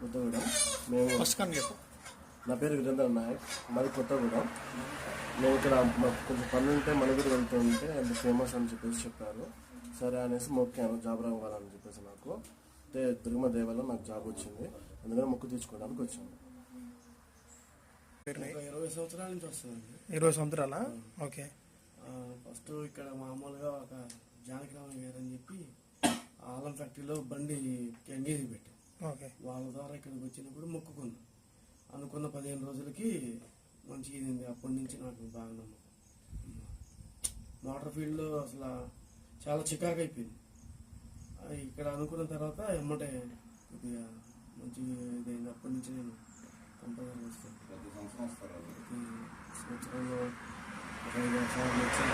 కొత్తగూడెం. మేము ఫస్ట్ కానీ చెప్పు. నా పేరు వీరేంద్ర నాయక్, మాది కొత్తగూడెం. మేము ఇక్కడ మాకు కొంచెం పనులు ఉంటే మనగుడు వెళ్తుంటే అంత ఫేమస్ అని చెప్పారు. సరే అనేసి మొక్కాను జాబ్ రావాలని చెప్పేసి. నాకు దుర్గమ్మ దేవాలయం నాకు జాబ్ వచ్చింది, అందుకని మొక్కు తీర్చుకోవడానికి వచ్చాను. 20 సంవత్సరాల నుంచి వస్తుందండి. 20 సంవత్సరాలా? ఓకే. ఫస్ట్ ఇక్కడ మామూలుగా ఒక జానకిరామన్ గారు అని చెప్పి ఆలం ఫ్యాక్టరీలో బండి ఎంగేజ్ పెట్టి వాళ్ళ ద్వారా ఇక్కడికి వచ్చినప్పుడు మొక్కుకున్నా. అనుకున్న 15 రోజులకి మంచిగా ఇదింది. అప్పటి నుంచి నాకు బాగా నమ్మకం. మోటార్ ఫీల్డ్లో అసలు చాలా చికాకు అయిపోయింది. ఇక్కడ అనుకున్న తర్వాత ఎమ్మటే కొద్దిగా మంచిగా ఇదైంది. అప్పటి నుంచి నేను కంపల్సరీ వస్తాను. ప్రతి సంవత్సరంలో 5 సంవత్సరాలు